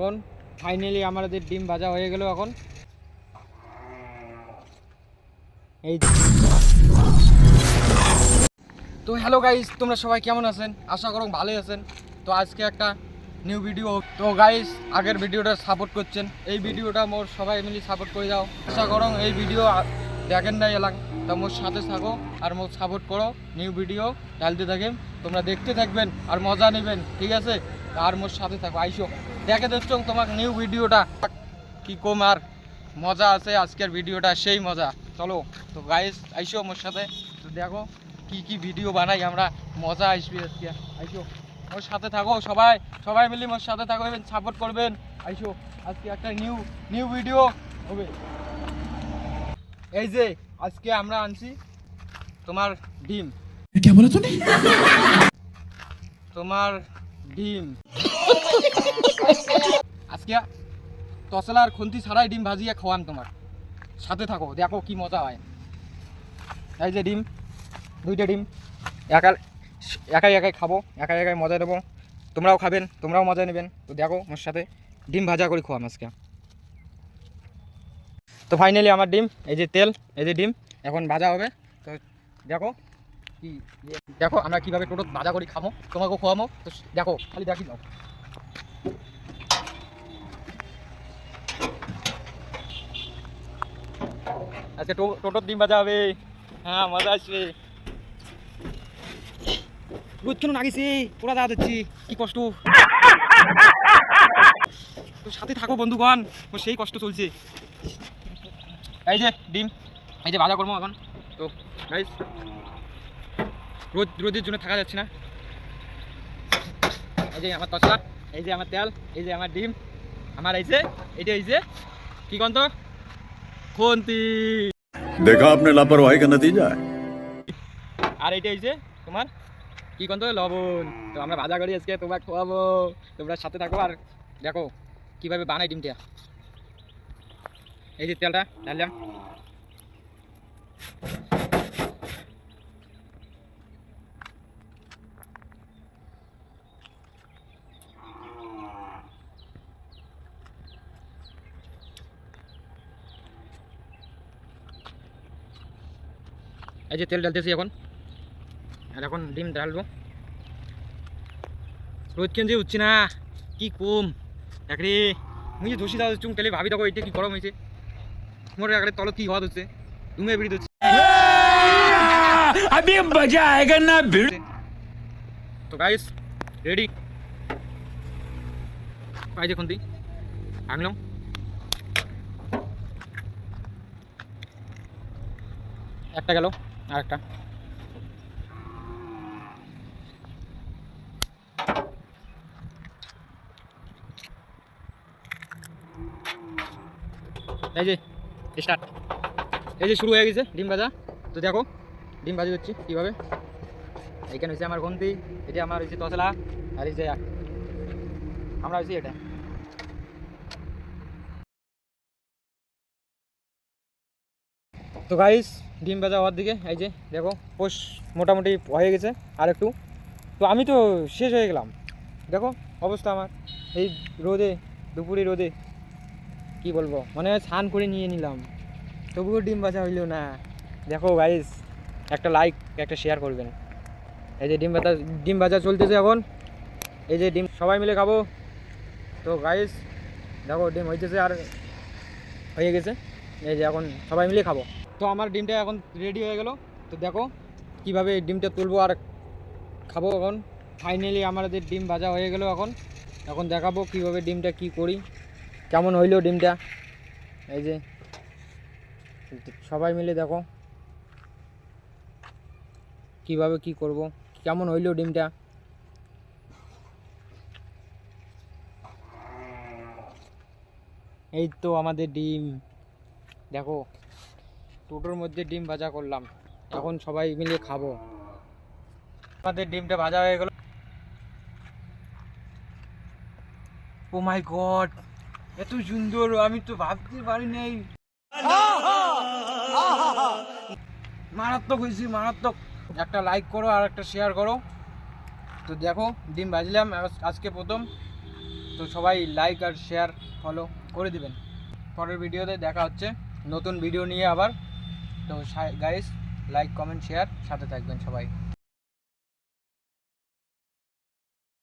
এখন ফাইনালি আমাদের ডিম ভাজা হয়ে গেল। এখন এই তো হ্যালো গাইস, তোমরা সবাই কেমন আছেন? আশা করো ভালোই আছেন। তো আজকে একটা নিউ ভিডিও। তো গাইস, আগের ভিডিওটা সাপোর্ট করছেন, এই ভিডিওটা মোর সবাই মিলে সাপোর্ট করে দাও। আশা করো এই ভিডিও দেখেন নাই এলাম, তো মোর সাথে থাকো আর মোর সাপোর্ট করো। নিউ ভিডিও ডালতে থাকেন, তোমরা দেখতে থাকবেন আর মজা নেবেন, ঠিক আছে? আর মোর সাথে থাকো, আইসো দেখে দেখছো তোমাকে নিউ ভিডিওটা কি কম আর মজা আছে আজকের ভিডিওটা, সেই মজা। চলো তো গাইস, আইসো মোর সাথে, তো দেখো কি কি ভিডিও বানাই আমরা, মজা আসবে আজকে। আইসো মোর সাথে থাকো, সবাই সবাই মিলে মোর সাথে থাকবেন, সাপোর্ট করবেন। আইসো আজকে একটা নিউ ভিডিও হবে। এই যে আজকে আমরা আনছি তোমার ডিম। क्या बोला तूने? তোমার ডিম আজকে তসলা আর খুন্তি ছাড়াই ডিম ভাজিয়ে খাওয়ান, তোমার সাথে থাকো, দেখো কি মজা হয়। এই যে ডিম, দুইটা ডিম একাই একাই খাবো, একাই একাই মজা দেবো, তোমরাও খাবেন, তোমরাও মজা নেবেন। তো দেখো মোর সাথে ডিম ভাজা করে খাওয়াম আজকে। তো ফাইনালি আমার ডিম, এই যে তেল, এই যে ডিম এখন ভাজা হবে। তো দেখো কি, দেখো আমরা কীভাবে টোটো ভাজা করে খাবো, তোমাকেও খাওয়াবো। তো দেখো, খালি দেখি দাও। আজকে টোটোর ডিম ভাজা হবে, হ্যাঁ মজা আসবে। রোদ কেন লাগিয়েছে, পুরা দাওয়া দিচ্ছি, কি কষ্ট। তো সাথে থাকো বন্ধুগণ, সেই কষ্ট চলছে। এই যে ডিম, এই যে ভাজা করবো এখন। তো গাইস, রোদের জন্য থাকা যাচ্ছে না। এই যে আমার তসলা, এই যে আমার তেল, এই যে আমার ডিম, আমার এই যে এইটা, এই যে কি কন্ত খুন্তি, देखा आपने लापरवाही का नतीजा है। আর এইটা এই যে তোমার কি কন্ত লবণ। তো আমরা ভাজা করি আজকে, তোমার খাওয়াবো, তোমরা সাথে থাকো আর দেখো কিভাবে বানাই ডিমটা। এই যে তেলটা ঢাললাম, এই যে তেল ঢালতেছি এখন, আর এখন ডিম ঢালবো। রোদ কেন উঠছে না, কি কম একরে মুই যে ধসি দাও চুং তেলে ভাবি দেখো এটা কি গরম হয়েছে, মোর একরে তলত কি হওয়া হচ্ছে, ধুমে বেরিয়ে হচ্ছে। अभी मजा आएगा ना भिड़। তো গাইস রেডি, পাই যে খুন্তি ভাঙলাম, একটা গেল আর একটা। এই যে স্টার্ট, এই যে শুরু হয়ে গেছে ডিম ভাজা। তো দেখো ডিম ভাজি হচ্ছে কীভাবে। এইখানে হচ্ছে আমার খুন্তি, এটা আমার হচ্ছে তসলা, আর এই যে আমরা হচ্ছে এটা। তো গাইস, ডিম ভাজা হওয়ার দিকে, এই যে দেখো পোষ মোটামুটি হয়ে গেছে আর একটু। তো আমি তো শেষ হয়ে গেলাম, দেখো অবস্থা আমার এই রোদে, দুপুরে রোদে কি বলবো, মানে স্নান করে নিয়ে নিলাম, তবুও ডিম ভাজা হইলো না। দেখো গাইস, একটা লাইক একটা শেয়ার করবেন। এই যে ডিম ভাজা চলতেছে এখন, এই যে ডিম সবাই মিলে খাবো। তো গাইস দেখো ডিম হইতেছে আর হয়ে গেছে, এই যে এখন সবাই মিলে খাবো। তো আমার ডিমটা এখন রেডি হয়ে গেল। তো দেখো কিভাবে ডিমটা তুলবো আর খাবো। এখন ফাইনালি আমাদের ডিম ভাজা হয়ে গেল। এখন দেখাবো কিভাবে ডিমটা কি করি, কেমন হইলো ডিমটা। এই যে সবাই মিলে দেখো কিভাবে কি করব, কেমন হইলো ডিমটা। এই তো আমাদের ডিম, দেখো টোটোর মধ্যে ডিম ভাজা করলাম, এখন সবাই মিলে খাবো। আমাদের ডিমটা ভাজা হয়ে গেল। ও মাই গড, এত সুন্দর, আমি তো ভাবতে পারি নাই। মারাত্মক হয়েছি, মারাত্মক। একটা লাইক করো আর একটা শেয়ার করো। তো দেখো ডিম ভাজলাম আজকে প্রথম। তো তো সবাই লাইক আর শেয়ার ফলো করে দিবেন। পরের ভিডিওতে দেখা হচ্ছে নতুন ভিডিও নিয়ে আবার। তো গাইস লাইক কমেন্ট শেয়ার সাথে থাকবেন সবাই।